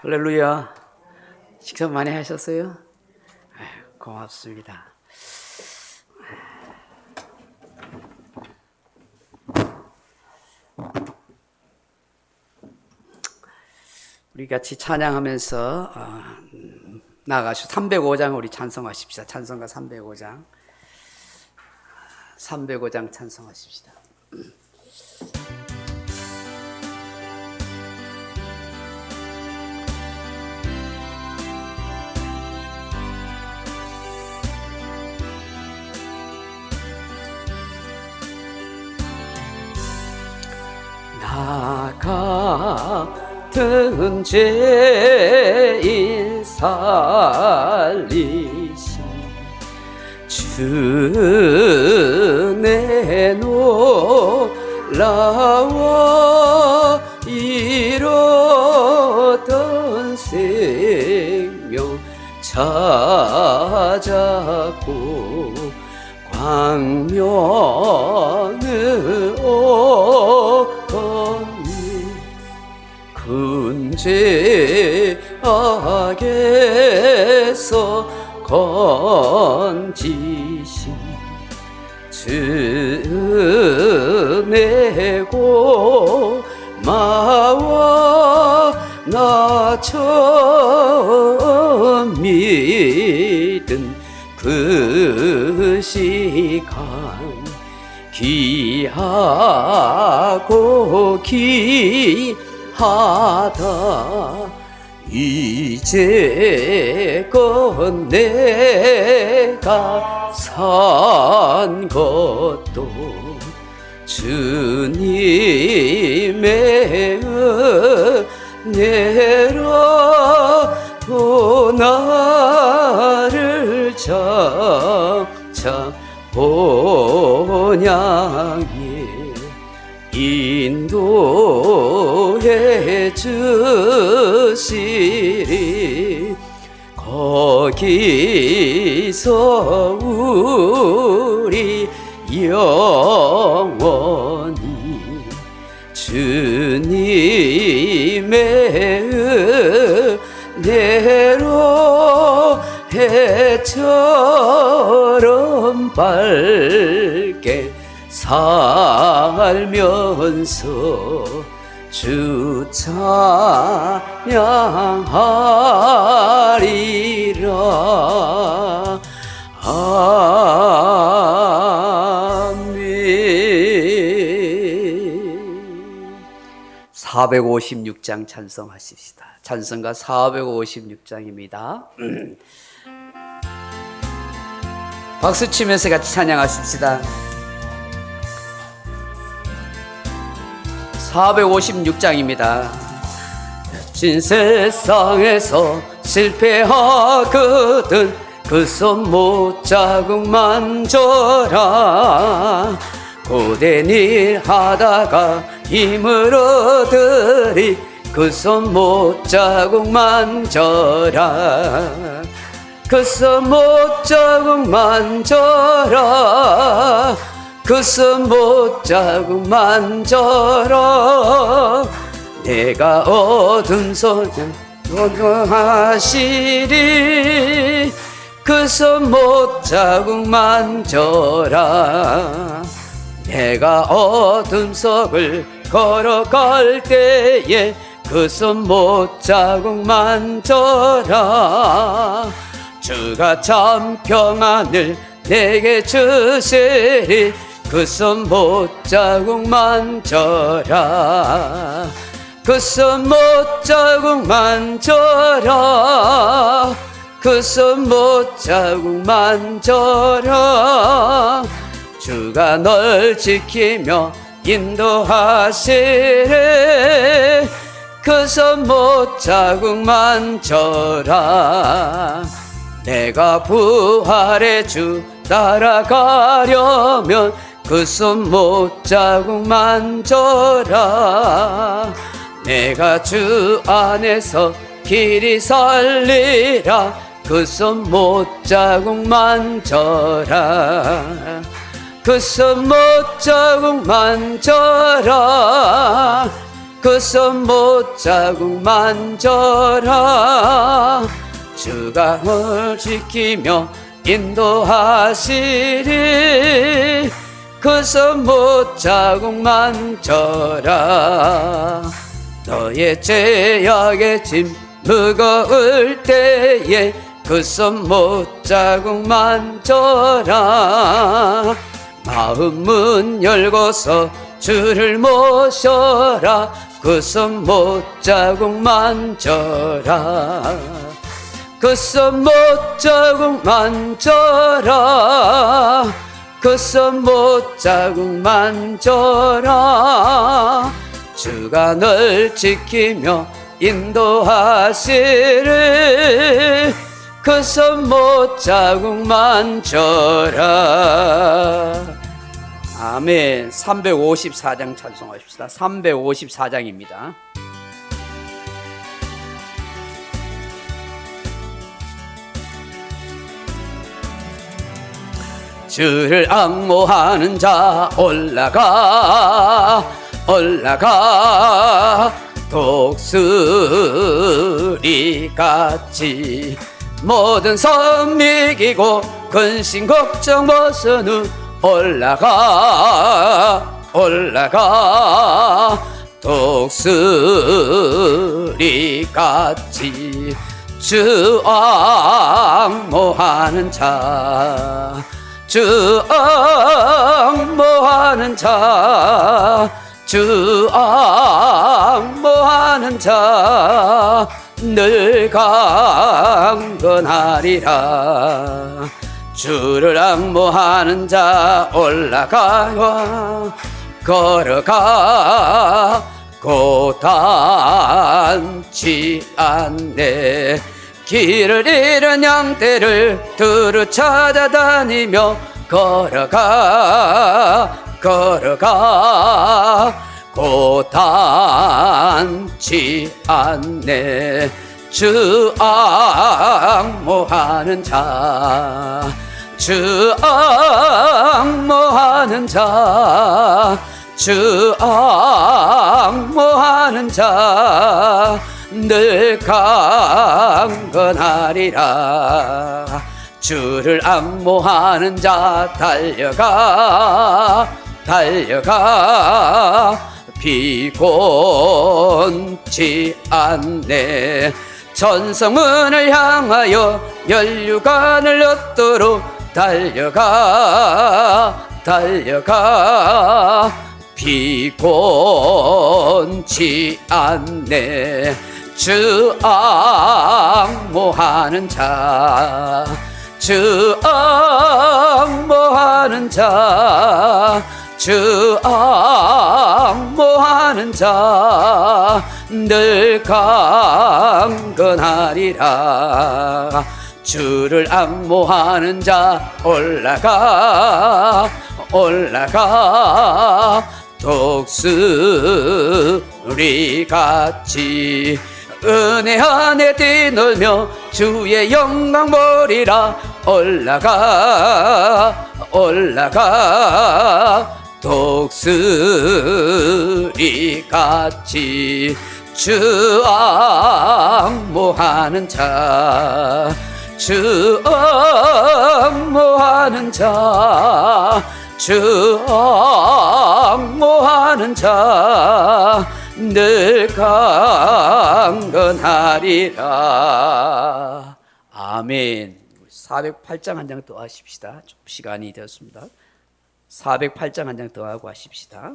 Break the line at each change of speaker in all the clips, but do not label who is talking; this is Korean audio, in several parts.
할렐루야. 식사 많이 하셨어요? 고맙습니다. 우리 같이 찬양하면서 나가시오. 305장 우리 찬송하십시다. 찬송가 305장. 305장 찬송하십시다. 나 같은 죄인 살리신 주 내놓으라와 잃었던 생명 찾았고 광명을 얻었니 근죄 악에서 건지신 주 내고 마와 나 처음 믿은 그 시간 귀하고 귀하다 이제껏 내가 산 것도 주님의 은혜라 또 나를 점차 본향에 인도해 주시리 거기서 우리 영원히 주님의 은혜로 해처럼 밝게 살면서 주 찬양하리라. 아멘. 456장 찬송하십시다. 찬송가 456장입니다. 박수 치면서 같이 찬양하십시다. 456장입니다. 진 세상에서 실패하거든 그 손 못자국 만져라. 고된 일 하다가 힘을 얻으리 그 손 못자국 만져라. 그 손 못자국 만져라. 그 손 못자국 만져라. 내가 얻은 손을 하시리. 그 손 못자국 만져라. 내가 얻은 속을 걸어갈 때에 그 손 못자국 만져라. 주가 참 평안을 내게 주시리. 그 손 못자국 만져라. 그 손 못자국 만져라. 그 손 못자국 만져라. 주가 널 지키며 인도하시리. 그 손 못자국 만져라. 내가 부활의 주 따라가려면 그 손 못자국 만져라. 내가 주 안에서 길이 살리라. 그 손 못자국 만져라. 그 손 못자국 만져라. 그 손 못자국 만져라. 주가 널 지키며 인도하시리. 그 손 못자국 만져라. 너의 죄악의 짐 무거울 때에 그 손 못자국 만져라. 마음 문 열고서 주를 모셔라. 그 손 못자국 만져라. 그 손 못자국 만져라. 그 손 못자국 만져라. 주가 널 지키며 인도하시리. 그 손 못자국 만져라. 아멘. 354장 찬송하십시다. 354장입니다. 주를 앙모하는 자 올라가 올라가. 독수리같이 모든 섬 이기고 근심 걱정 벗은 후 올라가 올라가. 독수리같이 주 앙모하는 자. 주 앙모하는 자. 주 앙모하는 자 늘 강건하리라. 주를 앙모하는 자 올라가 걸어가 고단치 않네. 길을 잃은 양떼를 두루 찾아다니며 걸어가 걸어가 고단치 않네. 주 앙모하는 자. 주 앙모하는 자. 주 앙모하는 자 늘 강건하리라. 주를 앙모하는 자 달려가 달려가. 비곤치 않네. 천성문을 향하여 혈류관을 얻도록 달려가 달려가. 비곤치 않네. 주 앙모하는 자. 주 앙모하는 자. 주 앙모하는 자 늘 강건하리라. 주를 앙모하는 자 올라가 올라가. 독수리같이 은혜 안에 뛰놀며 주의 영광 보리라. 올라가 올라가. 독수리같이 주 앙모하는 자. 주 앙모하는 자. 주 앙모하는 자 늘 강건하리라. 아멘. 408장 한 장 더 하십시다. 좀 시간이 되었습니다. 408장 한 장 더 하고 하십시다.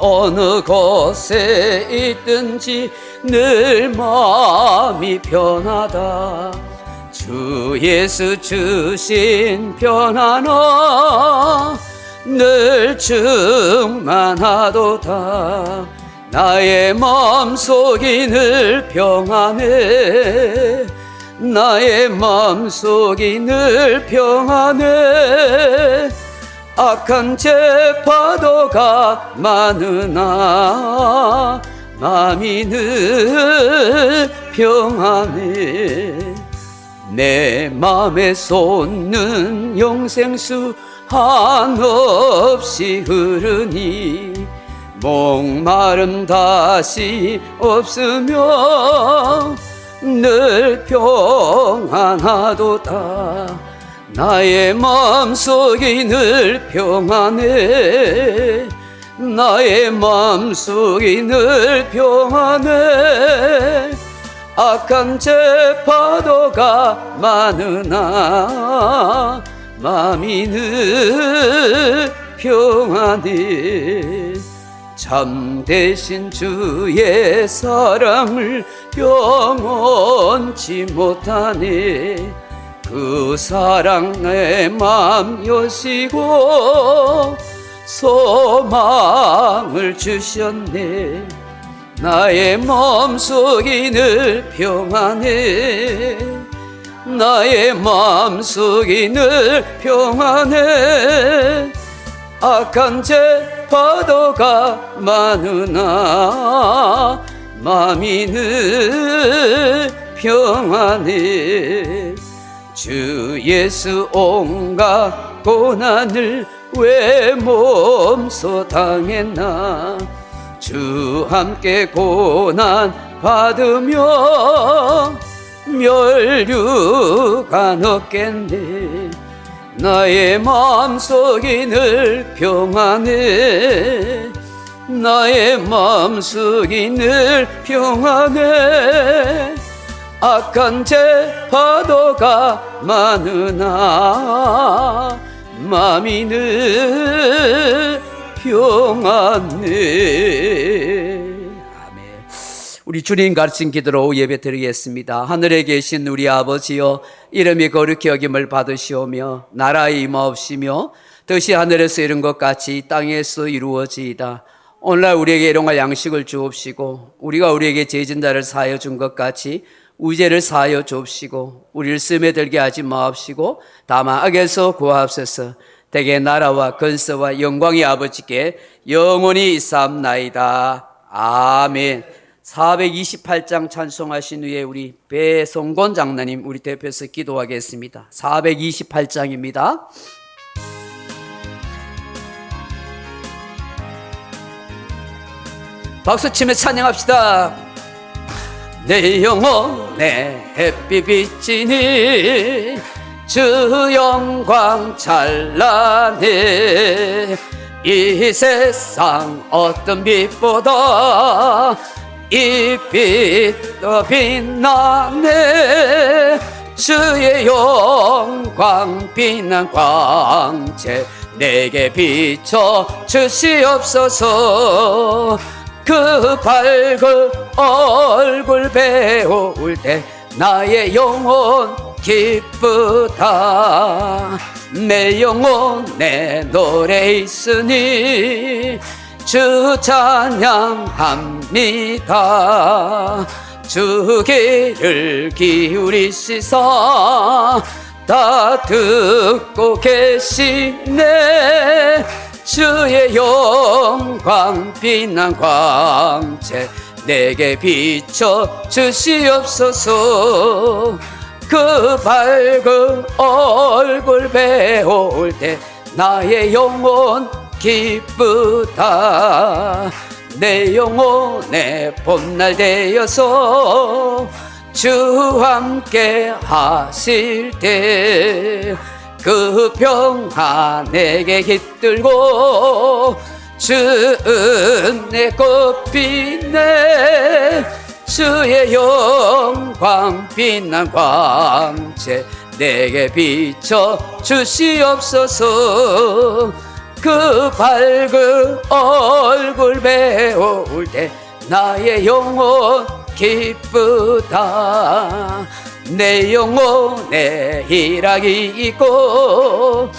어느 곳에 있든지 늘 마음이 편하다. 주 예수 주신 편안함 늘 충만하도다. 나의 마음속이 늘 평안해. 나의 마음속이 늘 평안해. 악한 죄 파도가 많으나 마음이 늘 평안해. 내 맘에 솟는 영생수 한없이 흐르니 목마름 다시 없으며 늘 평안하도다. 나의 마음속이 늘 평안해. 나의 마음속이 늘 평안해. 악한 죄 파도가 많으나 마음이 늘 평안해. 참되신 주의 사랑을 영원치 못하네. 그 사랑 내 맘 여시고 소망을 주셨네. 나의 마음속이 늘 평안해. 나의 마음속이 늘 평안해. 악한 죄 파도가 많으나 마음이 늘 평안해. 주 예수 온갖 고난을 왜 몸소 당했나. 주 함께 고난 받으며 멸류관 없겠네. 나의 마음속이 늘 평안해. 나의 마음속이 늘 평안해. 악한 죄 파도가 많으나 마음이 늘 평안해. 아멘. 우리 주님 가르친 기도로 예배 드리겠습니다. 하늘에 계신 우리 아버지여, 이름이 거룩히 여김을 받으시오며 나라의 임하옵시며 뜻이 하늘에서 이룬 것 같이 땅에서 이루어지이다. 오늘날 우리에게 일용할 양식을 주옵시고 우리가 우리에게 죄진 자를 사하여 준 것 같이 우죄를 사하여 주옵시고 우리를 시험에 들게 하지 마옵시고 다만 악에서 구하옵소서. 대개 나라와 근세와 영광이 아버지께 영원히 있사옵나이다. 아멘. 428장 찬송하신 후에 우리 배성곤 장로님 우리 대표해서 기도하겠습니다. 428장입니다. 박수치며 찬양합시다. 내 영혼에 햇빛 비치니 주 영광 찬란해. 이 세상 어떤 빛보다 이 빛 더 빛나네. 주의 영광 빛난 광채 내게 비춰 주시옵소서. 그 밝은 얼굴 배울 때 나의 영혼 기쁘다. 내 영혼에 노래 있으니 주 찬양합니다. 주 귀를 기울이시사 다 듣고 계시네. 주의 영광 빛난 광채 내게 비춰 주시옵소서. 그 밝은 얼굴 배울 때 나의 영혼 기쁘다. 내 영혼의 봄날 되어서 주 함께 하실 때 그 평화 내게 깃들고 주 은혜 꽃빛네. 주의 영광 빛난 광채 내게 비춰 주시옵소서. 그 밝은 얼굴 배울 때 나의 영혼 기쁘다. 내 영혼에 희락이 있고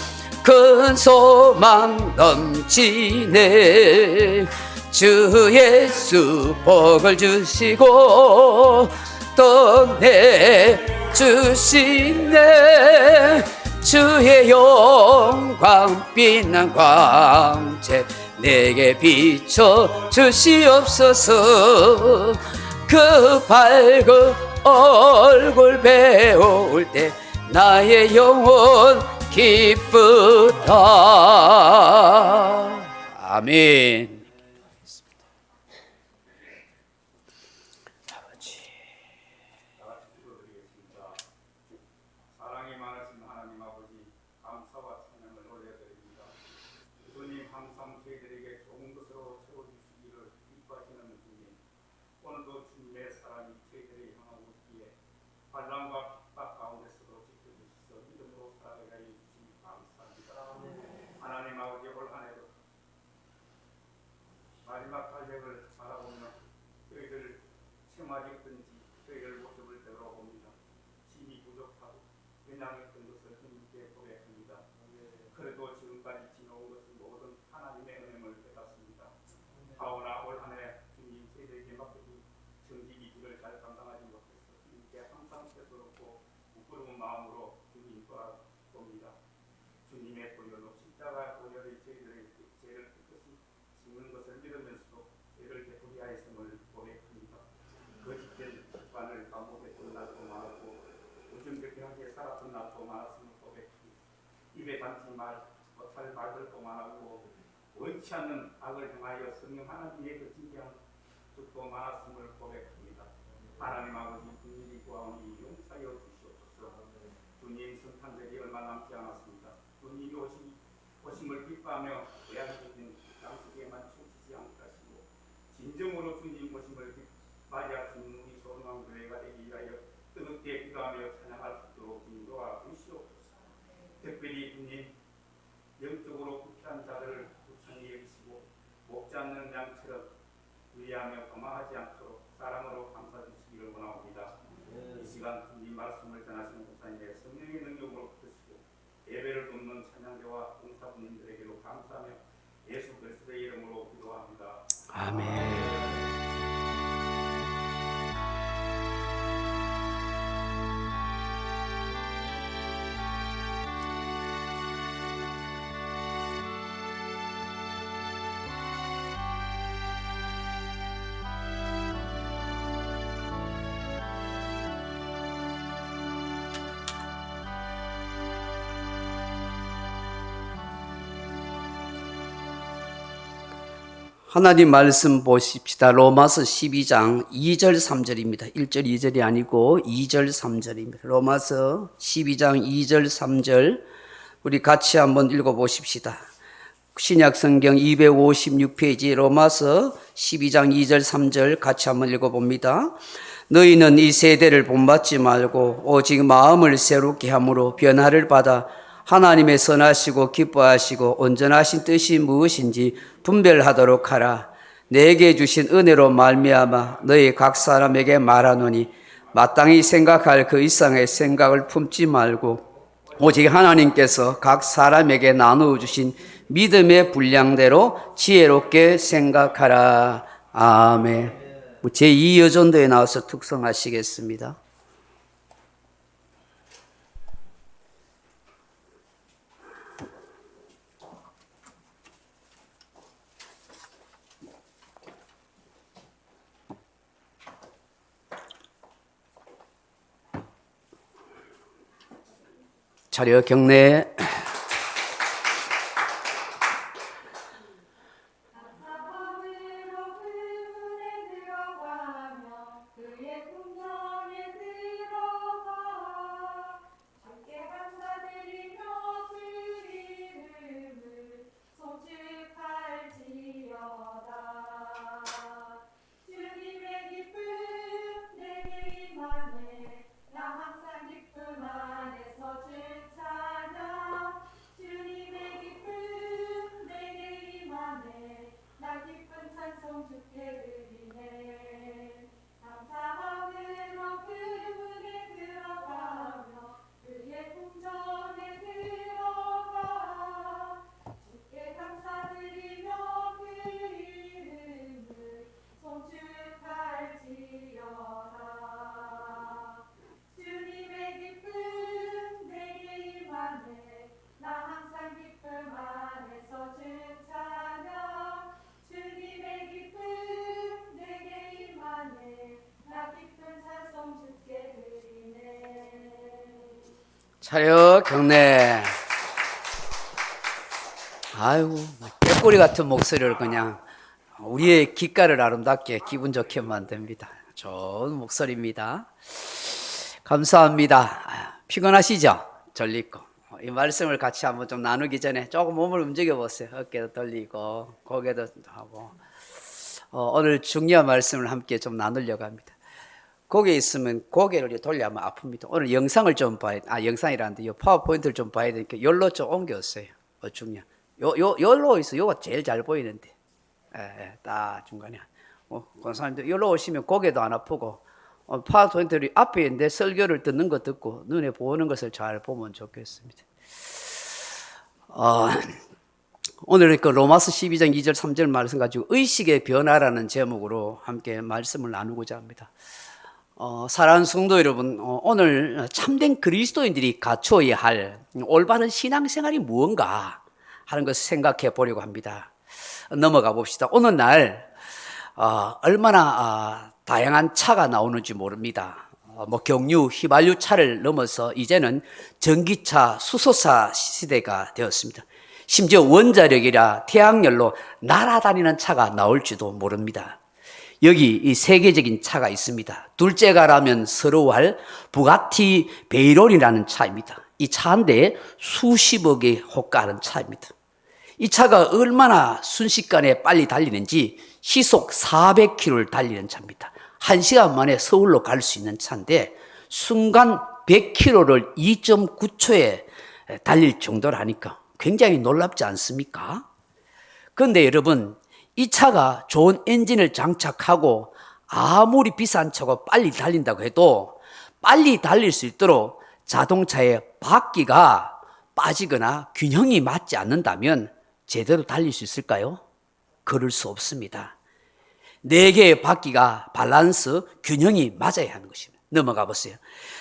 큰 소망 넘치네. 주 예수 복을 주시고 또 내주시네. 주의 영광 빛난 광채 내게 비춰 주시옵소서. 그 밝은 얼굴 배울 때 나의 영혼 기쁘다. 아멘.
사랑이 많으신 하나님 아버지, 감사와 찬양을 올려드립니다. 주님 항상 저희들에게 좋은 것으로 채워주시기를 기뻐하시는 주님, 오늘도 주님의 사랑이 저희들을 향하고 있기에 환난과 핍박 가운데서도 지켜주셔서 믿음으로 살아가게 하여 주시니 감사합니다. 하나님 아버지, 올 한해도 마지막 달력을 바라보며 저희들 체마직든지 저희들 모습을 되돌아봅니다. 힘이 부족하고 연약했던 것을 주님께 고백합니다. 그래도 지금까지 지나온 것은 모든 하나님의 은혜를 깨닫습니다. 하오나 올 한해 주님 저희들에게 맡겨진 정직이 길을 잘 감당하지 못해서 주님께 항상 되돌았고 부끄러운 마음으로 주님 돌아봅니다. 주님의 보혈로 십자가 보혈이 저희들의 죄를 깨끗이 씻는 것을 믿으면서도 죄를 되풀이하였음을 고백합니다. 거짓된 습관을 반복했던 날도 많았고 우중벽하게 살았던 날도 많았음을 고백합니다. 입에 담지 못할 말들도 많았고 원치 않는 악을 행하여 성령 하나님의 그 진지한 뜻도 많았음을 고백합니다. 하나님 아버지, 국민이 구하오니 용서하여 주시옵소서. 주님 성탄절이 얼마 남지 않았습니다. 주님이 오심을 기뻐하며 고향적인 양식에만 춤추지 않게 하시고 진정으로 주님 오심을 맞이하시는 우리 소중한 교회가 되기 위하여 뜨겁게 기도하며 찬양할 수 있도록 주님 도와주시옵소서. 특별히 주님 영적으로 부패한 자들을 불쌍히 여기시고 목지 않는 양처럼 위하며 거망하지 않도록 사랑으로 감싸 주시기를 원하옵니다. 이 시간 주님 말씀을 전하시는 목사님의 성령의 능력으로 붙으시고 예배를 돕는 찬양대와 봉사분님들에게로 감사하며 예수 그리스도의 이름으로 기도합니다.
아멘. 하나님 말씀 보십시다. 로마서 12장 2절 3절입니다. 1절 2절이 아니고 2절 3절입니다. 로마서 12장 2절 3절 우리 같이 한번 읽어보십시다. 신약성경 256페이지 로마서 12장 2절 3절 같이 한번 읽어봅니다. 너희는 이 세대를 본받지 말고 오직 마음을 새롭게 함으로 변화를 받아 하나님의 선하시고 기뻐하시고 온전하신 뜻이 무엇인지 분별하도록 하라. 내게 주신 은혜로 말미암아 너희 각 사람에게 말하노니 마땅히 생각할 그 이상의 생각을 품지 말고 오직 하나님께서 각 사람에게 나누어 주신 믿음의 분량대로 지혜롭게 생각하라. 아멘. 제2여전도에 나와서 특성하시겠습니다. 자료 경례. 차렷 경례. 아이고, 꾀꼬리 같은 목소리를 그냥 우리의 귓가를 아름답게 기분 좋게 만듭니다. 좋은 목소리입니다. 감사합니다. 피곤하시죠? 전리고. 이 말씀을 같이 한번 좀 나누기 전에 조금 몸을 움직여 보세요. 어깨도 돌리고 고개도 하고. 오늘 중요한 말씀을 함께 좀 나누려고 합니다. 고개 있으면 고개를 돌려면 아픕니다. 오늘 영상을 좀 봐야, 영상이라는데 이 파워포인트를 좀 봐야 되니까 열로 좀 옮겼어요. 중요한. 열로 있어. 요가 제일 잘 보이는데. 딱 중간에. 권사님들 열로 오시면 고개도 안 아프고, 파워포인트를 앞에 있는데 설교를 듣는 거 듣고 눈에 보이는 것을 잘 보면 좋겠습니다. 오늘 그 로마서 12장 2절 3절 말씀 가지고 의식의 변화라는 제목으로 함께 말씀을 나누고자 합니다. 사랑하는 성도 여러분, 오늘 참된 그리스도인들이 갖추어야 할 올바른 신앙생활이 무언가 하는 것을 생각해 보려고 합니다. 넘어가 봅시다. 오늘날 얼마나 다양한 차가 나오는지 모릅니다. 경유, 휘발유 차를 넘어서 이제는 전기차, 수소차 시대가 되었습니다. 심지어 원자력이라 태양열로 날아다니는 차가 나올지도 모릅니다. 여기 이 세계적인 차가 있습니다. 둘째가라면 서러워할 부가티 베이론이라는 차입니다. 이 차 한 대에 수십억에 호가하는 차입니다. 이 차가 얼마나 순식간에 빨리 달리는지 시속 400km를 달리는 차입니다. 1시간 만에 서울로 갈 수 있는 차인데 순간 100km를 2.9초에 달릴 정도라니까 굉장히 놀랍지 않습니까? 그런데 여러분, 이 차가 좋은 엔진을 장착하고 아무리 비싼 차고 빨리 달린다고 해도 빨리 달릴 수 있도록 자동차의 바퀴가 빠지거나 균형이 맞지 않는다면 제대로 달릴 수 있을까요? 그럴 수 없습니다. 4개의 바퀴가 밸런스, 균형이 맞아야 하는 것입니다. 넘어가 보세요.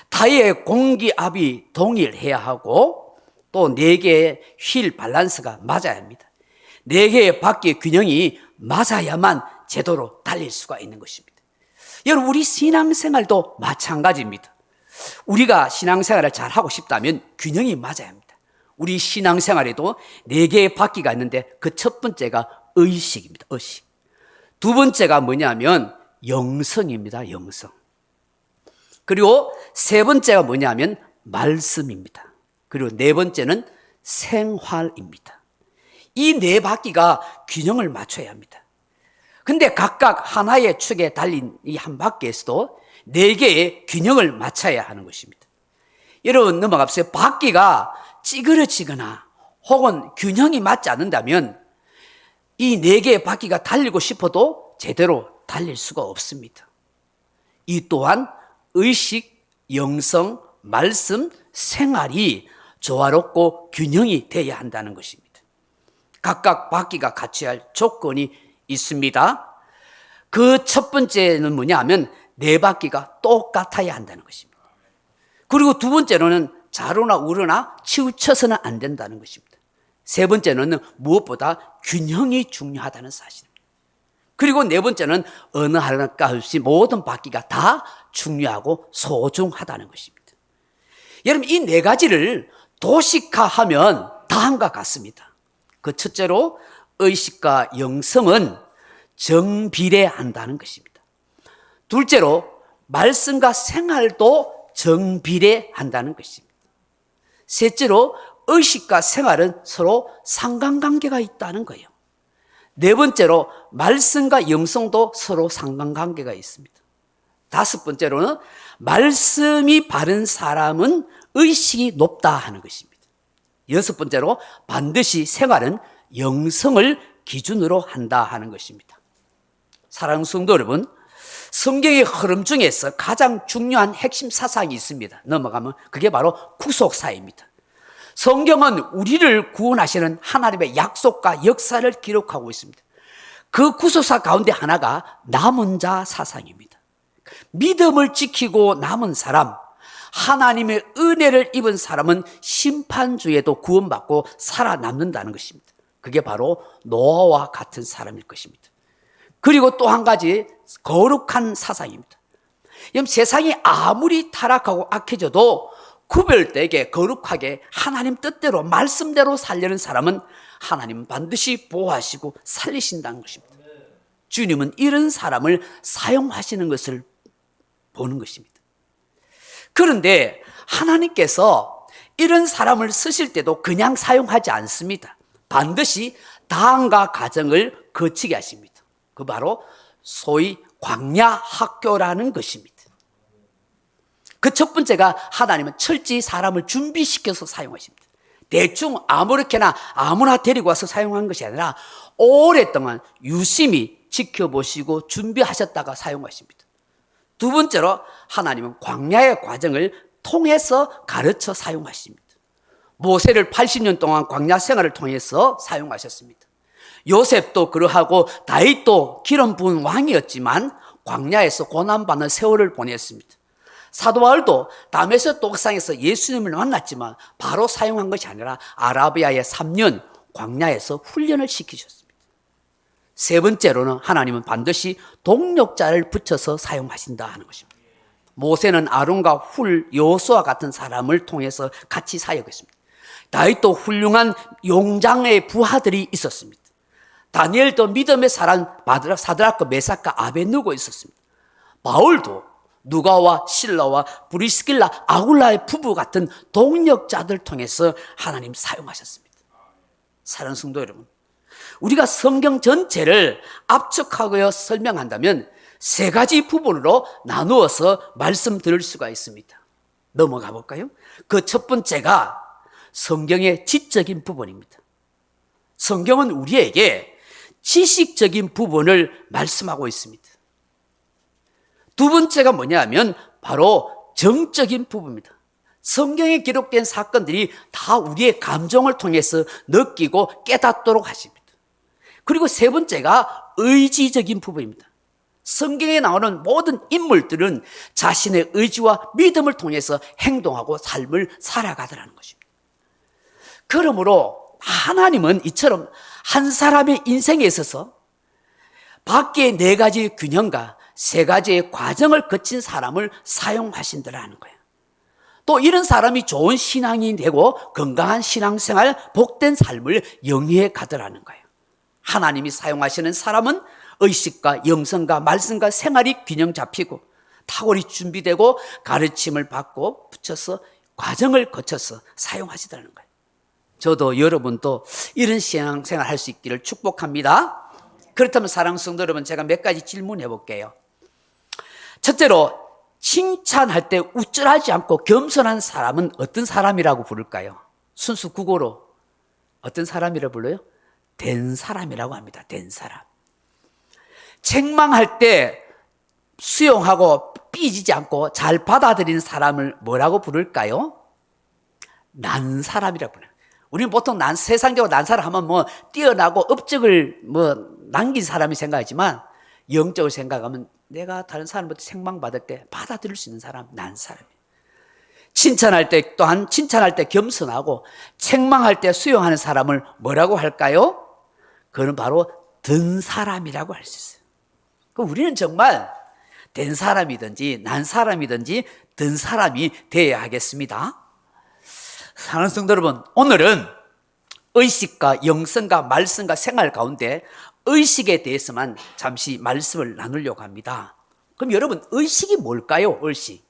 타이어의 공기압이 동일해야 하고 또 4개의 휠 밸런스가 맞아야 합니다. 4개의 바퀴의 균형이 맞아야만 제대로 달릴 수가 있는 것입니다. 여러분, 우리 신앙생활도 마찬가지입니다. 우리가 신앙생활을 잘 하고 싶다면 균형이 맞아야 합니다. 우리 신앙생활에도 4개의 바퀴가 있는데 그 첫 번째가 의식입니다. 의식. 두 번째가 뭐냐면 영성입니다. 영성. 그리고 세 번째가 뭐냐면 말씀입니다. 그리고 네 번째는 생활입니다. 이 4바퀴가 균형을 맞춰야 합니다. 근데 각각 하나의 축에 달린 이 한 바퀴에서도 4개의 균형을 맞춰야 하는 것입니다. 여러분 넘어갑시다. 바퀴가 찌그러지거나 혹은 균형이 맞지 않는다면 이 4개의 바퀴가 달리고 싶어도 제대로 달릴 수가 없습니다. 이 또한 의식, 영성, 말씀, 생활이 조화롭고 균형이 되어야 한다는 것입니다. 각각 바퀴가 갖춰야 할 조건이 있습니다. 그 첫 번째는 뭐냐 하면 4바퀴가 똑같아야 한다는 것입니다. 그리고 두 번째로는 좌로나 우로나 치우쳐서는 안 된다는 것입니다. 세 번째는 무엇보다 균형이 중요하다는 사실입니다. 그리고 네 번째는 어느 하나가 없이 모든 바퀴가 다 중요하고 소중하다는 것입니다. 여러분, 이 4가지를 도식화하면 다음과 같습니다. 그 첫째로 의식과 영성은 정비례한다는 것입니다. 둘째로 말씀과 생활도 정비례한다는 것입니다. 셋째로 의식과 생활은 서로 상관관계가 있다는 거예요. 네 번째로 말씀과 영성도 서로 상관관계가 있습니다. 다섯 번째로는 말씀이 바른 사람은 의식이 높다 하는 것입니다. 여섯 번째로 반드시 생활은 영성을 기준으로 한다 하는 것입니다. 사랑하는 성도 여러분, 성경의 흐름 중에서 가장 중요한 핵심 사상이 있습니다. 넘어가면 그게 바로 구속사입니다. 성경은 우리를 구원하시는 하나님의 약속과 역사를 기록하고 있습니다. 그 구속사 가운데 하나가 남은 자 사상입니다. 믿음을 지키고 남은 사람, 하나님의 은혜를 입은 사람은 심판주에도 구원받고 살아남는다는 것입니다. 그게 바로 노아와 같은 사람일 것입니다. 그리고 또 한 가지 거룩한 사상입니다. 세상이 아무리 타락하고 악해져도 구별되게 거룩하게 하나님 뜻대로 말씀대로 살려는 사람은 하나님은 반드시 보호하시고 살리신다는 것입니다. 주님은 이런 사람을 사용하시는 것을 보는 것입니다. 그런데 하나님께서 이런 사람을 쓰실 때도 그냥 사용하지 않습니다. 반드시 다음과 과정을 거치게 하십니다. 그 바로 소위 광야 학교라는 것입니다. 그 첫 번째가 하나님은 철저히 사람을 준비시켜서 사용하십니다. 대충 아무렇게나 아무나 데리고 와서 사용한 것이 아니라 오랫동안 유심히 지켜보시고 준비하셨다가 사용하십니다. 두 번째로 하나님은 광야의 과정을 통해서 가르쳐 사용하십니다. 모세를 80년 동안 광야 생활을 통해서 사용하셨습니다. 요셉도 그러하고 다윗도 기름 부은 왕이었지만 광야에서 고난받는 세월을 보냈습니다. 사도 바울도 다메섹 옥상에서 예수님을 만났지만 바로 사용한 것이 아니라 아라비아의 3년 광야에서 훈련을 시키셨습니다. 세 번째로는 하나님은 반드시 동력자를 붙여서 사용하신다 하는 것입니다. 모세는 아론과 훌, 여호수아 같은 사람을 통해서 같이 사역했습니다. 다윗도 훌륭한 용장의 부하들이 있었습니다. 다니엘도 믿음의 사람 사드락과 메삭과 아벤누고 있었습니다. 바울도 누가와 실라와 브리스길라, 아굴라의 부부 같은 동력자들 통해서 하나님 사용하셨습니다. 사랑하는 성도 여러분, 우리가 성경 전체를 압축하고 설명한다면 세 가지 부분으로 나누어서 말씀드릴 수가 있습니다. 넘어가 볼까요? 그 첫 번째가 성경의 지적인 부분입니다. 성경은 우리에게 지식적인 부분을 말씀하고 있습니다. 두 번째가 뭐냐면 바로 정적인 부분입니다. 성경에 기록된 사건들이 다 우리의 감정을 통해서 느끼고 깨닫도록 하십니다. 그리고 세 번째가 의지적인 부분입니다. 성경에 나오는 모든 인물들은 자신의 의지와 믿음을 통해서 행동하고 삶을 살아가더라는 것입니다. 그러므로 하나님은 이처럼 한 사람의 인생에 있어서 밖에 네 가지의 균형과 세 가지의 과정을 거친 사람을 사용하신다라는 거예요. 또 이런 사람이 좋은 신앙이 되고 건강한 신앙생활, 복된 삶을 영위해 가더라는 거예요. 하나님이 사용하시는 사람은 의식과 영성과 말씀과 생활이 균형 잡히고 탁월히 준비되고 가르침을 받고 붙여서 과정을 거쳐서 사용하시더라는 거예요. 저도 여러분도 이런 신앙생활 할 수 있기를 축복합니다. 그렇다면 사랑하는 성도 여러분, 제가 몇 가지 질문해 볼게요. 첫째로, 칭찬할 때 우쭐하지 않고 겸손한 사람은 어떤 사람이라고 부를까요? 순수 국어로 어떤 사람이라고 불러요? 된 사람이라고 합니다. 된 사람. 책망할 때 수용하고 삐지지 않고 잘 받아들이는 사람을 뭐라고 부를까요? 난 사람이라고 불러요. 우리는 보통 세상적으로 난 사람 하면 뭐 뛰어나고 업적을 남긴 사람이 생각하지만 영적으로 생각하면 내가 다른 사람부터 책망받을 때 받아들일 수 있는 사람, 난 사람이에요. 칭찬할 때 또한 칭찬할 때 겸손하고 책망할 때 수용하는 사람을 뭐라고 할까요? 그건 바로 든 사람이라고 할 수 있어요. 그럼 우리는 정말 된 사람이든지 난 사람이든지 든 사람이 되어야 하겠습니다. 사랑하는 성도 여러분, 오늘은 의식과 영성과 말씀과 생활 가운데 의식에 대해서만 잠시 말씀을 나누려고 합니다. 그럼 여러분, 의식이 뭘까요? 의식.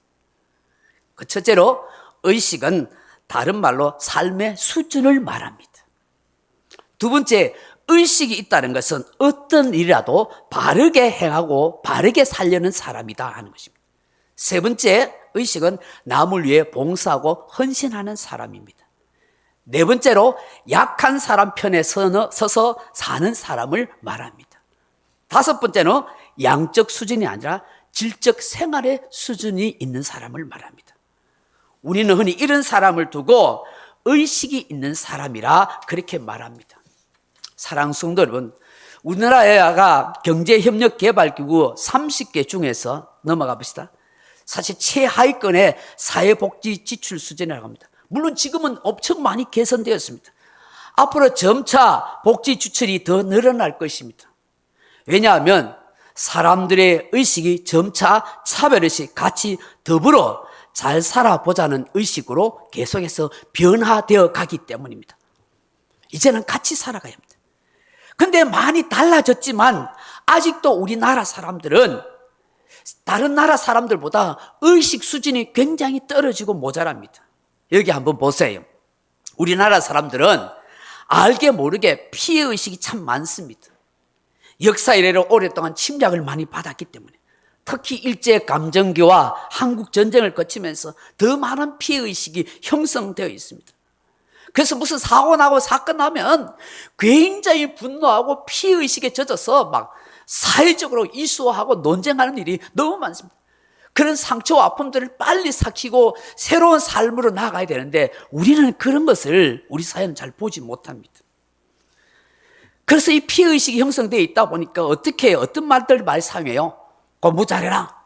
그 첫째로 의식은 다른 말로 삶의 수준을 말합니다. 두 번째, 의식이 있다는 것은 어떤 일이라도 바르게 행하고 바르게 살려는 사람이다 하는 것입니다. 세 번째, 의식은 남을 위해 봉사하고 헌신하는 사람입니다. 네 번째로 약한 사람 편에 서서 사는 사람을 말합니다. 다섯 번째는 양적 수준이 아니라 질적 생활의 수준이 있는 사람을 말합니다. 우리는 흔히 이런 사람을 두고 의식이 있는 사람이라 그렇게 말합니다. 사랑하는 성도 여러분, 우리나라가 경제협력개발기구 30개 중에서 넘어가 봅시다. 사실 최하위권의 사회복지 지출 수준이라고 합니다. 물론 지금은 엄청 많이 개선되었습니다. 앞으로 점차 복지 지출이 더 늘어날 것입니다. 왜냐하면 사람들의 의식이 점차 차별의식 같이 더불어 잘 살아보자는 의식으로 계속해서 변화되어 가기 때문입니다. 이제는 같이 살아가야 합니다. 근데 많이 달라졌지만 아직도 우리나라 사람들은 다른 나라 사람들보다 의식 수준이 굉장히 떨어지고 모자랍니다. 여기 한번 보세요. 우리나라 사람들은 알게 모르게 피해의식이 참 많습니다. 역사 이래로 오랫동안 침략을 많이 받았기 때문에, 특히 일제감정기와 한국전쟁을 거치면서 더 많은 피해의식이 형성되어 있습니다. 그래서 무슨 사고 나고 사건 나면 굉장히 분노하고 피해의식에 젖어서 막 사회적으로 이슈하고 논쟁하는 일이 너무 많습니다. 그런 상처와 아픔들을 빨리 삭히고 새로운 삶으로 나아가야 되는데 우리는 그런 것을 우리 사회는 잘 보지 못합니다. 그래서 이 피해의식이 형성되어 있다 보니까 어떻게 해요? 어떤 말들 많이 사용해요? 공부 잘해라.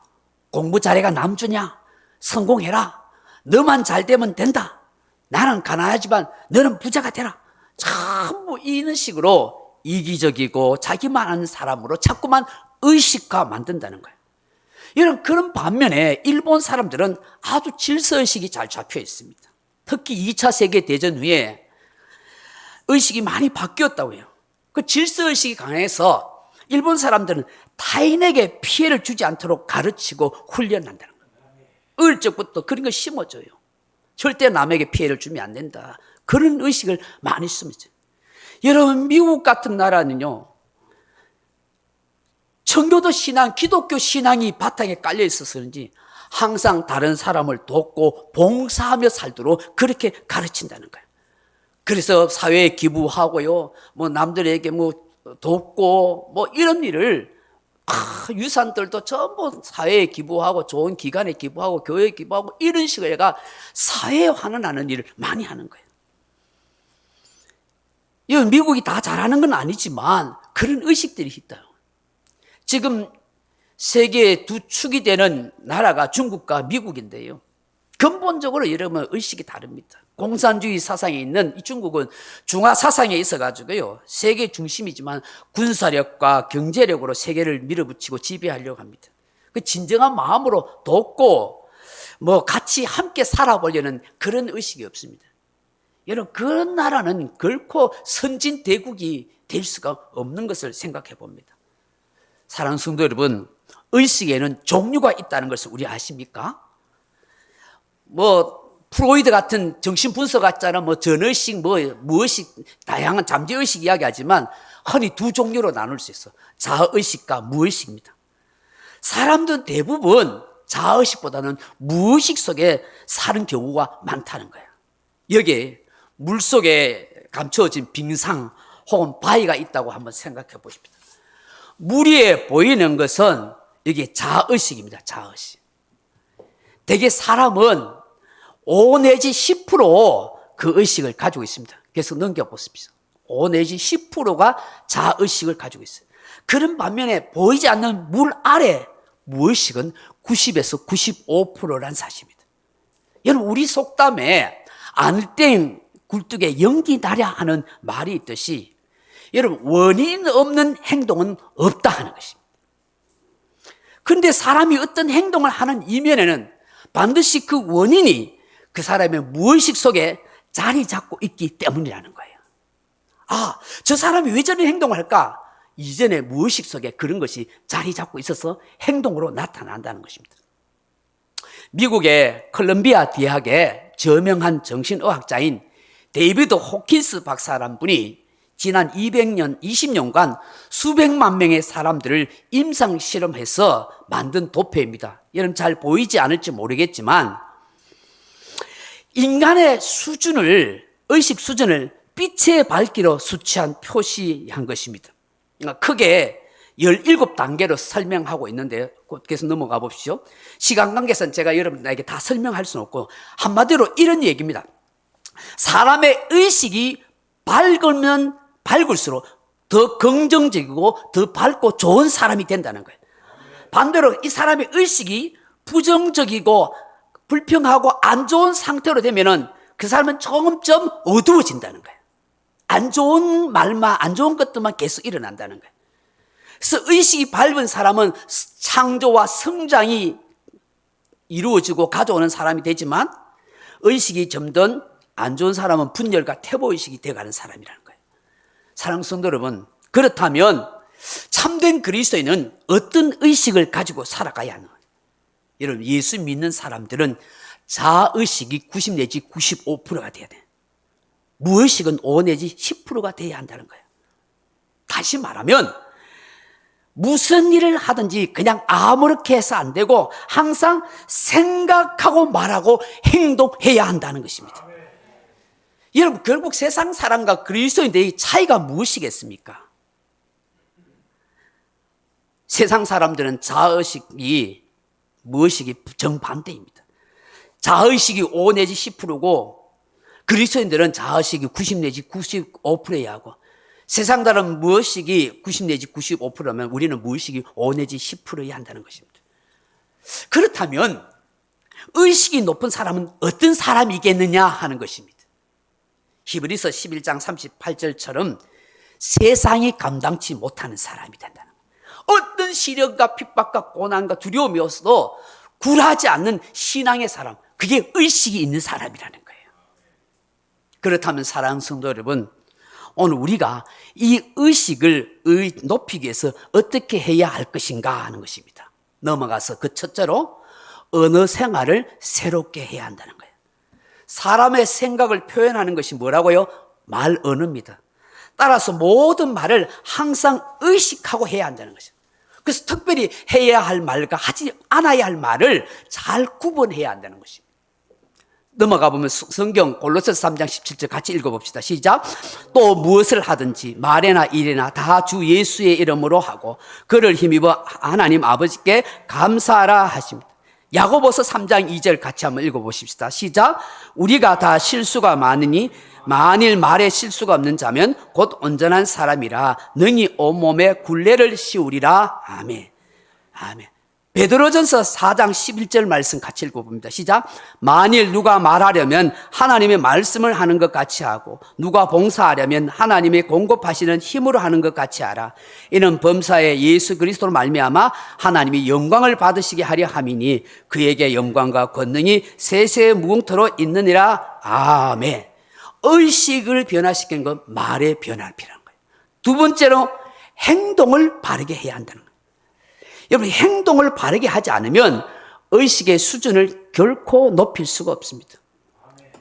공부 잘해가 남주냐? 성공해라. 너만 잘 되면 된다. 나는 가난하지만 너는 부자가 되라. 전부 이런 식으로 이기적이고 자기만 아는 사람으로 자꾸만 의식화 만든다는 거예요. 이런 그런 반면에 일본 사람들은 아주 질서의식이 잘 잡혀 있습니다. 특히 2차 세계대전 후에 의식이 많이 바뀌었다고 해요. 그 질서의식이 강해서 일본 사람들은 타인에게 피해를 주지 않도록 가르치고 훈련한다는 거예요. 어릴 적부터 그런 걸 심어줘요. 절대 남에게 피해를 주면 안 된다. 그런 의식을 많이 씁니다. 여러분, 미국 같은 나라는요, 청교도 신앙, 기독교 신앙이 바탕에 깔려 있어서 그런지 항상 다른 사람을 돕고 봉사하며 살도록 그렇게 가르친다는 거예요. 그래서 사회에 기부하고요, 뭐 남들에게 뭐 돕고 뭐 이런 일을 유산들도 전부 사회에 기부하고 좋은 기관에 기부하고 교회에 기부하고 이런 식으로 얘가 사회에 환원하는 일을 많이 하는 거예요. 이건 미국이 다 잘하는 건 아니지만 그런 의식들이 있어요. 지금 세계의 두 축이 되는 나라가 중국과 미국인데요. 근본적으로 여러분 의식이 다릅니다. 공산주의 사상에 있는 이 중국은 중화 사상에 있어가지고요, 세계 중심이지만 군사력과 경제력으로 세계를 밀어붙이고 지배하려고 합니다. 그 진정한 마음으로 돕고 뭐 같이 함께 살아보려는 그런 의식이 없습니다. 여러분, 그런 나라는 결코 선진 대국이 될 수가 없는 것을 생각해 봅니다. 사랑하는 성도 여러분, 의식에는 종류가 있다는 것을 우리 아십니까? 뭐 프로이드 같은 정신분석학자는 뭐 전의식, 뭐 무의식, 다양한 잠재의식 이야기하지만 흔히 두 종류로 나눌 수 있어. 자의식과 무의식입니다. 사람들은 대부분 자의식보다는 무의식 속에 사는 경우가 많다는 거예요. 여기에 물속에 감춰진 빙상 혹은 바위가 있다고 한번 생각해 보십시오. 물 위에 보이는 것은 이게 자의식입니다. 자의식. 대개 사람은 5 내지 10% 의식을 가지고 있습니다. 그래서 넘겨보십시오. 5 내지 10%가 자의식을 가지고 있어요. 그런 반면에 보이지 않는 물 아래 무의식은 90에서 95%란 사실입니다. 여러분, 우리 속담에 안땡 굴뚝에 연기 나랴 하는 말이 있듯이 여러분, 원인 없는 행동은 없다 하는 것입니다. 그런데 사람이 어떤 행동을 하는 이면에는 반드시 그 원인이 그 사람의 무의식 속에 자리 잡고 있기 때문이라는 거예요. 아, 저 사람이 왜 저런 행동을 할까? 이전에 무의식 속에 그런 것이 자리 잡고 있어서 행동으로 나타난다는 것입니다. 미국의 컬럼비아 대학의 저명한 정신의학자인 데이비드 호킨스 박사라는 분이 지난 20년간 수백만 명의 사람들을 임상 실험해서 만든 도표입니다. 여러분, 잘 보이지 않을지 모르겠지만 인간의 수준을, 의식 수준을 빛의 밝기로 수치한 표시한 것입니다. 크게 17단계로 설명하고 있는데 계속 넘어가 보십시오. 시간 관계상 제가 여러분에게 다 설명할 수는 없고 한마디로 이런 얘기입니다. 사람의 의식이 밝으면 밝을수록 더 긍정적이고 더 밝고 좋은 사람이 된다는 거예요. 반대로 이 사람의 의식이 부정적이고 불평하고 안 좋은 상태로 되면은 그 사람은 점점 어두워진다는 거예요. 안 좋은 말만, 안 좋은 것들만 계속 일어난다는 거예요. 그래서 의식이 밝은 사람은 창조와 성장이 이루어지고 가져오는 사람이 되지만 의식이 점점 안 좋은 사람은 분열과 태보의식이 되어가는 사람이라는 거예요. 사랑하는 성도 여러분, 그렇다면 참된 그리스도인은 어떤 의식을 가지고 살아가야 하는 거예요? 여러분, 예수 믿는 사람들은 자의식이 90 내지 95%가 돼야 돼요. 무의식은 5 내지 10%가 돼야 한다는 거예요. 다시 말하면 무슨 일을 하든지 그냥 아무렇게 해서 안 되고 항상 생각하고 말하고 행동해야 한다는 것입니다. 여러분, 결국 세상 사람과 그리스도인들의 차이가 무엇이겠습니까? 세상 사람들은 자의식이 무의식이 정반대입니다. 자의식이 5 내지 10%고 그리스도인들은 자의식이 90 내지 95%여야 하고, 세상 사람은 무의식이 90 내지 95%면 우리는 무의식이 5 내지 10%여야 한다는 것입니다. 그렇다면 의식이 높은 사람은 어떤 사람이겠느냐 하는 것입니다. 히브리서 11장 38절처럼 세상이 감당치 못하는 사람이 된다는 거예요. 어떤 시련과 핍박과 고난과 두려움이 없어도 굴하지 않는 신앙의 사람, 그게 의식이 있는 사람이라는 거예요. 그렇다면 사랑하는 성도 여러분, 오늘 우리가 이 의식을 높이기 위해서 어떻게 해야 할 것인가 하는 것입니다. 넘어가서 그 첫째로 언어 생활을 새롭게 해야 한다는 거예요. 사람의 생각을 표현하는 것이 뭐라고요? 말 언어입니다. 따라서 모든 말을 항상 의식하고 해야 한다는 것이죠. 그래서 특별히 해야 할 말과 하지 않아야 할 말을 잘 구분해야 한다는 것입니다. 넘어가 보면 성경 골로새서 3장 17절 같이 읽어봅시다. 시작. 또 무엇을 하든지 말이나 일이나 다 주 예수의 이름으로 하고 그를 힘입어 하나님 아버지께 감사하라 하십니다. 야고보서 3장 2절 같이 한번 읽어보십시다. 시작. 우리가 다 실수가 많으니 만일 말에 실수가 없는 자면 곧 온전한 사람이라 능히 온몸에 굴레를 씌우리라. 아멘. 아멘. 베드로전서 4장 11절 말씀 같이 읽어봅니다. 시작. 만일 누가 말하려면 하나님의 말씀을 하는 것 같이 하고 누가 봉사하려면 하나님의 공급하시는 힘으로 하는 것 같이 하라. 이는 범사에 예수 그리스도로 말미암아 하나님이 영광을 받으시게 하려 함이니 그에게 영광과 권능이 세세 무궁토록 있느니라. 아멘. 의식을 변화시키는 건 말의 변화를 필요한 거예요. 두 번째로 행동을 바르게 해야 한다는 거예요. 여러분, 행동을 바르게 하지 않으면 의식의 수준을 결코 높일 수가 없습니다.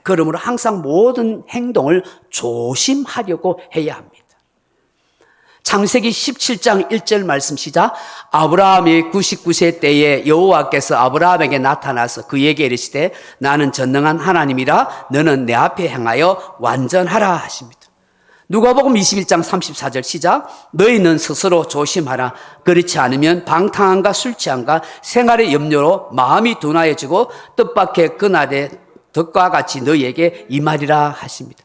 그러므로 항상 모든 행동을 조심하려고 해야 합니다. 창세기 17장 1절 말씀 시작. 아브라함이 99세 때에 여호와께서 아브라함에게 나타나서 그에게 이르시되 나는 전능한 하나님이라 너는 내 앞에 행하여 완전하라 하십니다. 누가복음 21장 34절 시작. 너희는 스스로 조심하라. 그렇지 않으면 방탕함과 술 취함과 생활의 염려로 마음이 둔하여지고 뜻밖의 그날에 덕과 같이 너희에게 임하리라 하십니다.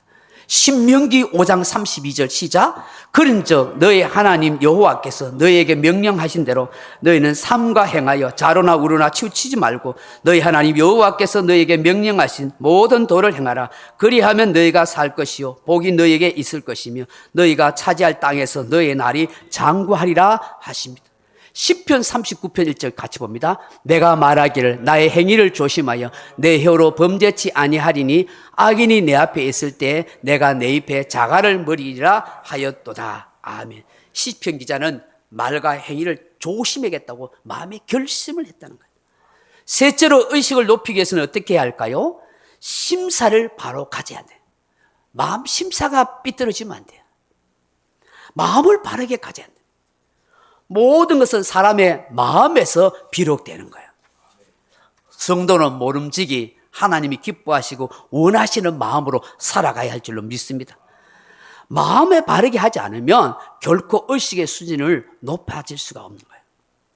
신명기 5장 32절 시작. 그런즉 너희 하나님 여호와께서 너희에게 명령하신 대로 너희는 삼가 행하여 자로나 우로나 치우치지 말고 너희 하나님 여호와께서 너희에게 명령하신 모든 도를 행하라. 그리하면 너희가 살 것이요 복이 너희에게 있을 것이며 너희가 차지할 땅에서 너희의 날이 장구하리라 하십니다. 시편 39편 1절 같이 봅니다. 내가 말하기를 나의 행위를 조심하여 내 혀로 범죄치 아니하리니 악인이 내 앞에 있을 때 내가 내 입에 자갈을 머리리라 하였도다. 아멘. 시편 기자는 말과 행위를 조심하겠다고 마음의 결심을 했다는 거예요. 셋째로 의식을 높이기 위해서는 어떻게 해야 할까요? 심사를 바로 가져야 돼요. 마음 심사가 삐뚤어지면 안 돼요. 마음을 바르게 가져야 돼요. 모든 것은 사람의 마음에서 비롯되는 거예요. 성도는 모름지기 하나님이 기뻐하시고 원하시는 마음으로 살아가야 할 줄로 믿습니다. 마음에 바르게 하지 않으면 결코 의식의 수준을 높아질 수가 없는 거예요.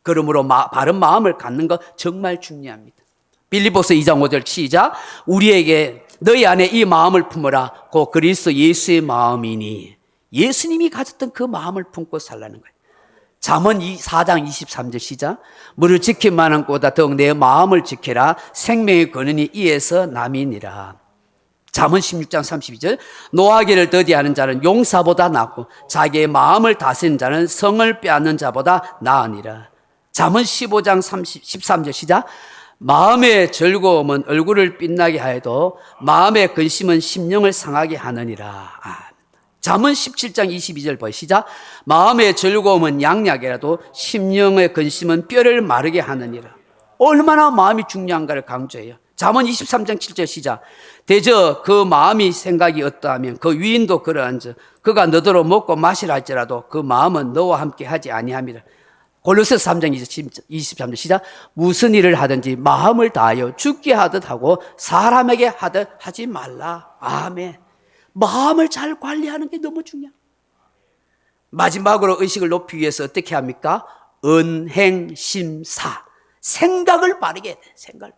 그러므로 바른 마음을 갖는 것 정말 중요합니다. 빌립보서 2장 5절 시작. 우리에게 너희 안에 이 마음을 품어라. 곧 그리스도 예수의 마음이니. 예수님이 가졌던 그 마음을 품고 살라는 거예요. 잠언 4장 23절 시작. 물을 지킬 만한 보다 더욱 내 마음을 지켜라. 생명의 근원이 이에서 남이니라. 잠언 16장 32절. 노하기를 더디하는 자는 용사보다 낫고 자기의 마음을 다스리는 자는 성을 빼앗는 자보다 나으니라. 잠언 15장 13절 시작. 마음의 즐거움은 얼굴을 빛나게 하여도 마음의 근심은 심령을 상하게 하느니라. 잠언 17장 22절 보여 시작. 마음의 즐거움은 양약이라도 심령의 근심은 뼈를 마르게 하느니라. 얼마나 마음이 중요한가를 강조해요. 잠언 23장 7절 시작. 대저 그 마음이 생각이 어떠하면 그 위인도 그러한즉 그가 너더러 먹고 마시라 할지라도 그 마음은 너와 함께 하지 아니함이라. 골로새서 3장 23절 시작. 무슨 일을 하든지 마음을 다하여 죽게 하듯 하고 사람에게 하듯 하지 말라. 아멘. 마음을 잘 관리하는 게 너무 중요해요. 마지막으로 의식을 높이기 위해서 어떻게 합니까? 은행심사. 생각을 바르게 해야 돼. 생각을.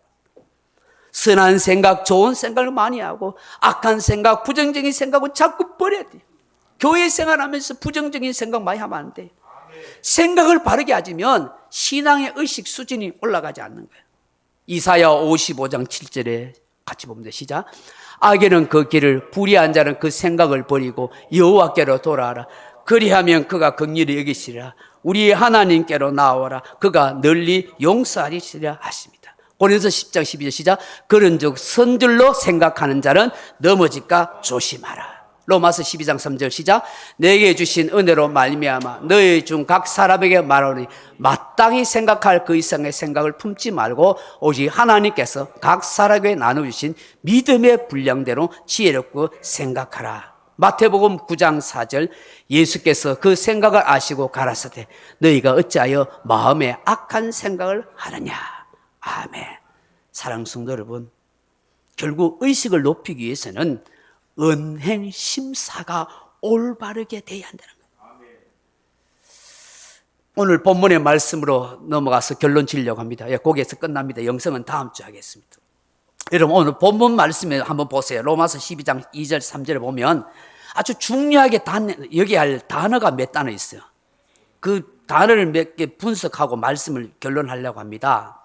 선한 생각, 좋은 생각을 많이 하고 악한 생각, 부정적인 생각은 자꾸 버려야 돼. 교회 생활하면서 부정적인 생각 많이 하면 안 돼. 생각을 바르게 하지면 신앙의 의식 수준이 올라가지 않는 거예요. 이사야 55장 7절에 같이 보면 돼. 시작. 악인은 그 길을, 불의한 자는 그 생각을 버리고 여호와께로 돌아와라. 그리하면 그가 긍휼히 여기시리라. 우리 하나님께로 나오라. 그가 널리 용서하리시리라 하십니다. 고린도서 10장 12절 시작. 그런즉 선줄로 생각하는 자는 넘어질까 조심하라. 로마서 12장 3절 시작. 내게 주신 은혜로 말미암아 너희 중 각 사람에게 말하노니 마땅히 생각할 그 이상의 생각을 품지 말고 오직 하나님께서 각 사람에게 나눠주신 믿음의 분량대로 지혜롭고 생각하라. 마태복음 9장 4절. 예수께서 그 생각을 아시고 가라사대 너희가 어찌하여 마음에 악한 생각을 하느냐. 아멘. 사랑하는 성도 여러분, 결국 의식을 높이기 위해서는 은행심사가 올바르게 돼야 한다는 거예요. 오늘 본문의 말씀으로 넘어가서 결론 지으려고 합니다. 거기에서 끝납니다. 영성은 다음 주에 하겠습니다. 여러분 오늘 본문 말씀에 한번 보세요. 로마서 12장 2절 3절에 보면 아주 중요하게 여기 할 단어가 몇 단어 있어요. 그 단어를 몇 개 분석하고 말씀을 결론하려고 합니다.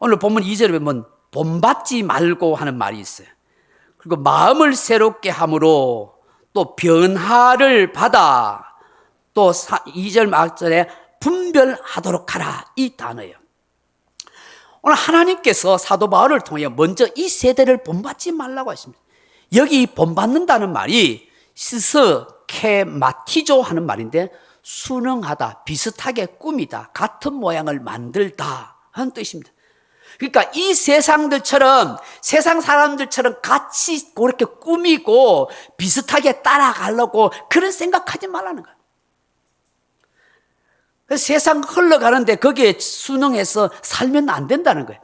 오늘 본문 2절에 보면 본받지 말고 하는 말이 있어요. 그리고 마음을 새롭게 함으로 또 변화를 받아 또 2절 막절에 분별하도록 하라. 이 단어예요. 오늘 하나님께서 사도 바울을 통해 먼저 이 세대를 본받지 말라고 하십니다. 여기 본받는다는 말이 시스케마티조 하는 말인데 순응하다, 비슷하게 꾸미다, 같은 모양을 만들다 하는 뜻입니다. 그러니까 이 세상들처럼 세상 사람들처럼 같이 그렇게 꾸미고 비슷하게 따라가려고 그런 생각하지 말라는 거예요. 세상 흘러가는데 거기에 순응해서 살면 안 된다는 거예요.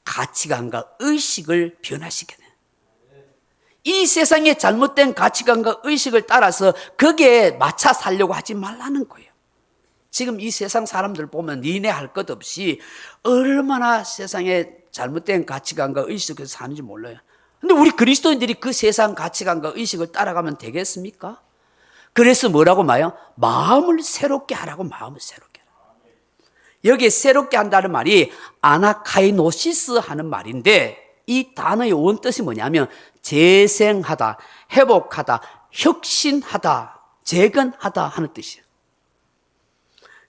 가치관과 의식을 변화시켜야 돼요. 이 세상의 잘못된 가치관과 의식을 따라서 거기에 맞춰 살려고 하지 말라는 거예요. 지금 이 세상 사람들 보면 니네 할 것 없이 얼마나 세상에 잘못된 가치관과 의식을 사는지 몰라요. 근데 우리 그리스도인들이 그 세상 가치관과 의식을 따라가면 되겠습니까? 그래서 뭐라고 말해요? 마음을 새롭게 하라고. 마음을 새롭게 하라. 여기에 새롭게 한다는 말이 아나카이노시스 하는 말인데 이 단어의 원뜻이 뭐냐면 재생하다, 회복하다, 혁신하다, 재건하다 하는 뜻이에요.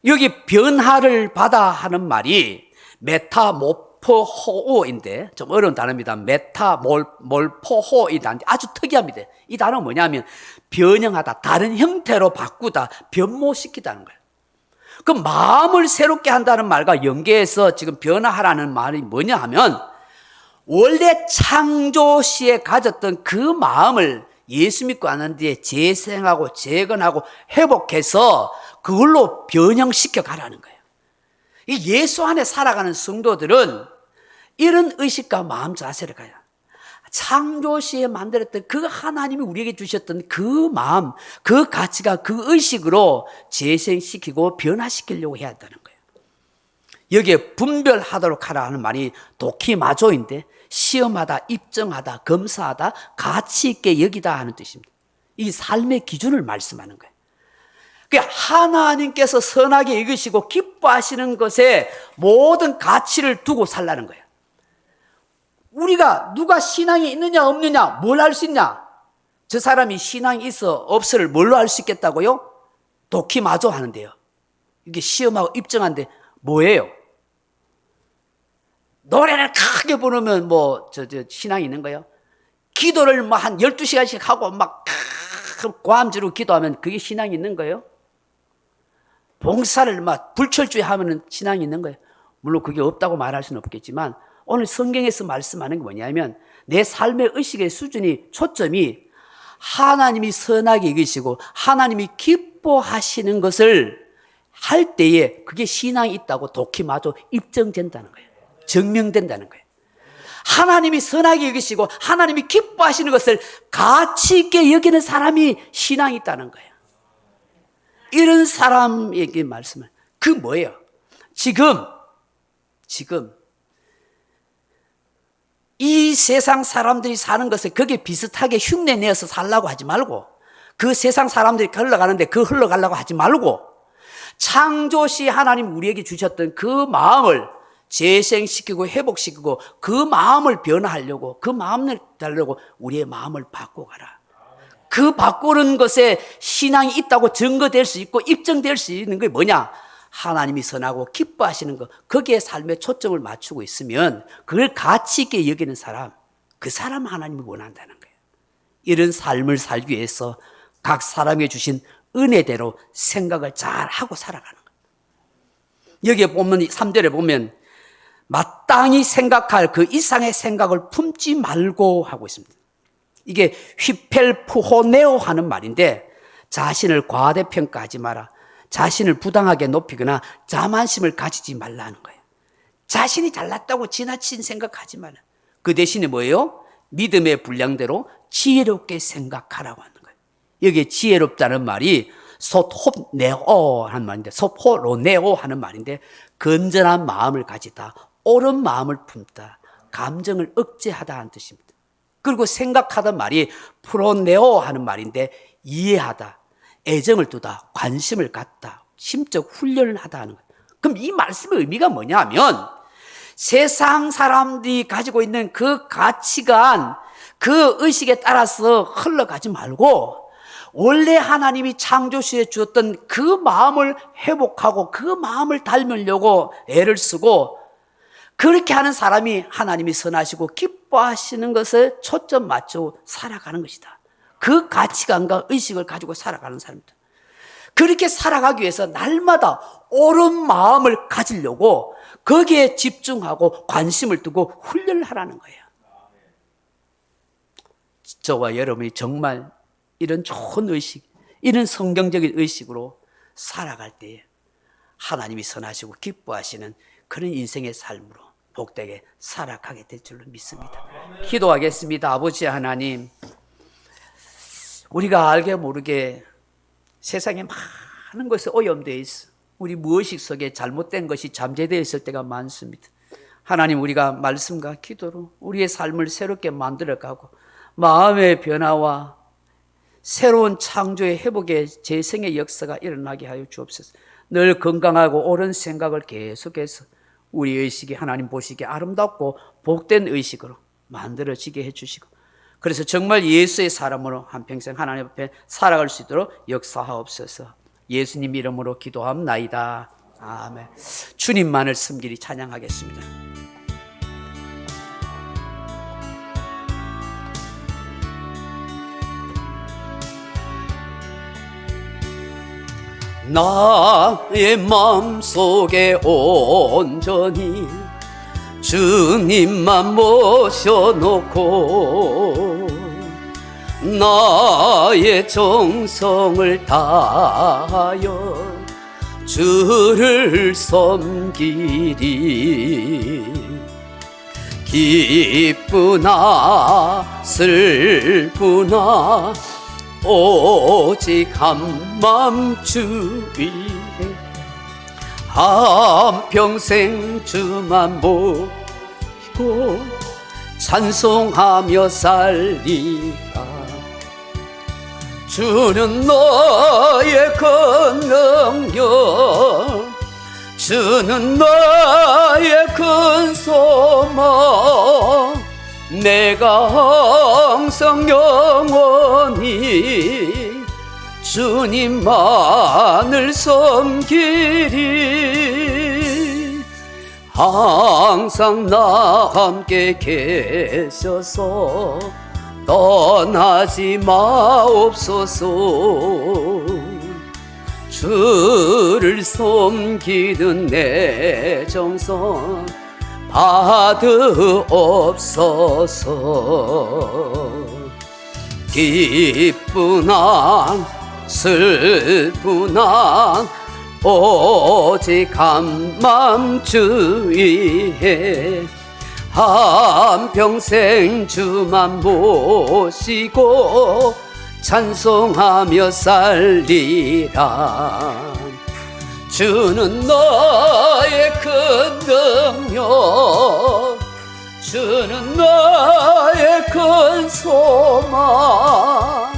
여기 변화를 받아 하는 말이 메타모포호인데 좀 어려운 단어입니다. 메타몰포호이 단어인데 아주 특이합니다. 이 단어는 뭐냐면 변형하다, 다른 형태로 바꾸다, 변모시키다는 거예요. 그 마음을 새롭게 한다는 말과 연계해서 지금 변화하라는 말이 뭐냐 하면 원래 창조 시에 가졌던 그 마음을 예수 믿고 난 뒤에 재생하고 재건하고 회복해서 그걸로 변형시켜 가라는 거예요. 이 예수 안에 살아가는 성도들은 이런 의식과 마음 자세를 가야. 창조 시에 만들었던 그 하나님이 우리에게 주셨던 그 마음, 그 가치가 그 의식으로 재생시키고 변화시키려고 해야 한다는 거예요. 여기에 분별하도록 하라 하는 말이 도키마조인데 시험하다, 입증하다, 검사하다, 가치 있게 여기다 하는 뜻입니다. 이 삶의 기준을 말씀하는 거예요. 하나님께서 선하게 여기시고 기뻐하시는 것에 모든 가치를 두고 살라는 거예요. 우리가 누가 신앙이 있느냐 없느냐 뭘 알 수 있냐? 저 사람이 신앙이 있어 없어를 뭘로 알 수 있겠다고요? 도키마조 하는데요. 이게 시험하고 입증하는데 뭐예요? 노래를 크게 부르면 신앙이 있는 거예요? 기도를 한 12시간씩 하고 막 고함지르고 기도하면 그게 신앙이 있는 거예요? 봉사를 막 불철주의 하면은 신앙이 있는 거예요? 물론 그게 없다고 말할 수는 없겠지만 오늘 성경에서 말씀하는 게 뭐냐면 내 삶의 의식의 수준이 초점이 하나님이 선하게 여기시고 하나님이 기뻐하시는 것을 할 때에 그게 신앙이 있다고 독히마저 입증된다는 거예요. 증명된다는 거예요. 하나님이 선하게 여기시고 하나님이 기뻐하시는 것을 가치 있게 여기는 사람이 신앙이 있다는 거예요. 이런 사람에게 말씀을 그 뭐예요? 지금 이 세상 사람들이 사는 것을 거기에 비슷하게 흉내 내어서 살라고 하지 말고 그 세상 사람들이 흘러가는데 그 흘러가려고 하지 말고 창조시 하나님 우리에게 주셨던 그 마음을 재생시키고 회복시키고 그 마음을 변화하려고 그 마음을 달려고 우리의 마음을 바꿔가라. 그 바꾸는 것에 신앙이 있다고 증거될 수 있고 입증될 수 있는 게 뭐냐? 하나님이 선하고 기뻐하시는 것, 거기에 삶의 초점을 맞추고 있으면 그걸 가치 있게 여기는 사람, 그 사람 하나님이 원한다는 거예요. 이런 삶을 살기 위해서 각 사람에게 주신 은혜대로 생각을 잘 하고 살아가는 거예요. 여기에 보면 3절에 보면 마땅히 생각할 그 이상의 생각을 품지 말고 하고 있습니다. 이게 휘펠푸호네오 하는 말인데 자신을 과대평가하지 마라. 자신을 부당하게 높이거나 자만심을 가지지 말라는 거예요. 자신이 잘났다고 지나친 생각하지 마라. 그 대신에 뭐예요? 믿음의 분량대로 지혜롭게 생각하라고 하는 거예요. 여기에 지혜롭다는 말이 소톱네오 하는 말인데 소포로네오 하는 말인데 건전한 마음을 가지다. 옳은 마음을 품다. 감정을 억제하다 하는 뜻입니다. 그리고 생각하던 말이 프로네오 하는 말인데 이해하다. 애정을 두다, 관심을 갖다, 심적 훈련을 하다 하는 거예요. 그럼 이 말씀의 의미가 뭐냐면 세상 사람들이 가지고 있는 그 가치관, 그 의식에 따라서 흘러가지 말고 원래 하나님이 창조시에 주었던 그 마음을 회복하고 그 마음을 닮으려고 애를 쓰고 그렇게 하는 사람이 하나님이 선하시고 기뻐하시는 것에 초점 맞추고 살아가는 것이다. 그 가치관과 의식을 가지고 살아가는 사람들. 그렇게 살아가기 위해서 날마다 옳은 마음을 가지려고 거기에 집중하고 관심을 두고 훈련을 하라는 거예요. 저와 여러분이 정말 이런 좋은 의식, 이런 성경적인 의식으로 살아갈 때에 하나님이 선하시고 기뻐하시는 그런 인생의 삶으로 복되게 살아가게 될 줄로 믿습니다. 기도하겠습니다. 아버지 하나님, 우리가 알게 모르게 세상에 많은 것이 오염되어 있어. 우리 무의식 속에 잘못된 것이 잠재되어 있을 때가 많습니다. 하나님, 우리가 말씀과 기도로 우리의 삶을 새롭게 만들어가고 마음의 변화와 새로운 창조의 회복의 재생의 역사가 일어나게 하여 주옵소서. 늘 건강하고 옳은 생각을 계속해서 우리 의식이 하나님 보시기에 아름답고 복된 의식으로 만들어지게 해주시고 그래서 정말 예수의 사람으로 한평생 하나님 앞에 살아갈 수 있도록 역사하옵소서. 예수님 이름으로 기도합나이다. 아멘. 주님만을 섬기리 찬양하겠습니다. 나의 마음속에 온전히 주님만 모셔놓고 나의 정성을 다하여 주를 섬기리. 기쁘나 슬프나 오직 한맘 주 위에 한평생 주만 모시고 찬송하며 살리라. 주는 너의 큰 능력, 주는 너의 큰 소망, 내가 항상 영원히 주님만을 섬기리. 항상 나 함께 계셔서 떠나지 마옵소서. 주를 섬기는 내 정성 받으옵소서. 기쁘나 슬프나 오직 한맘 주위에 한평생 주만 모시고 찬송하며 살리라. 주는 너의 큰 능력, 주는 너의 큰 소망,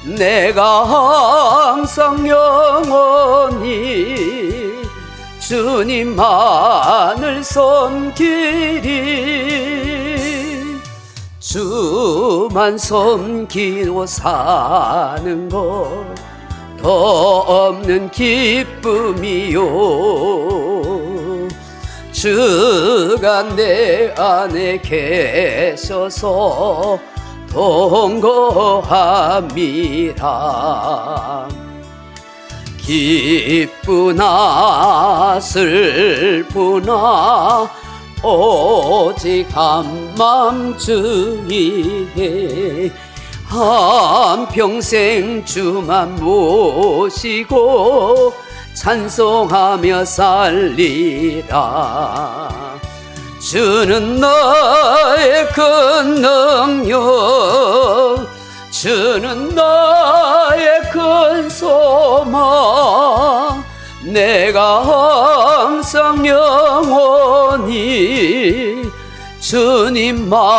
내가 항상 영원히 주님만을 섬기리. 주만 섬기고 사는 것 더 없는 기쁨이요. 주가 내 안에 계셔서 동거함이라. 기쁘나 슬프나 오직 한맘 주위에 한평생 주만 모시고 찬송하며 살리라. 주는 너의 큰 능력, 주는 나의 큰 소망, 내가 항상 영원히 주님만을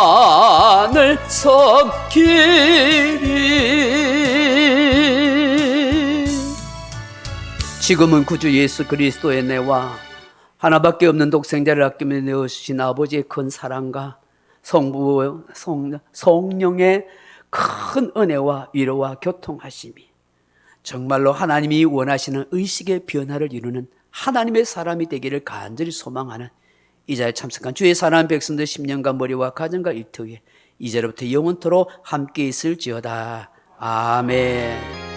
섬기리. 지금은 구주 예수 그리스도의 내와 하나밖에 없는 독생자를 아끼며 내어주신 아버지의 큰 사랑과 성령의 큰 은혜와 위로와 교통하심이 정말로 하나님이 원하시는 의식의 변화를 이루는 하나님의 사람이 되기를 간절히 소망하는 이 자리에 참석한 주의 사랑하는 백성들 10년간 머리와 가정과 일터 위에 이제로부터 영원토록 함께 있을지어다. 아멘.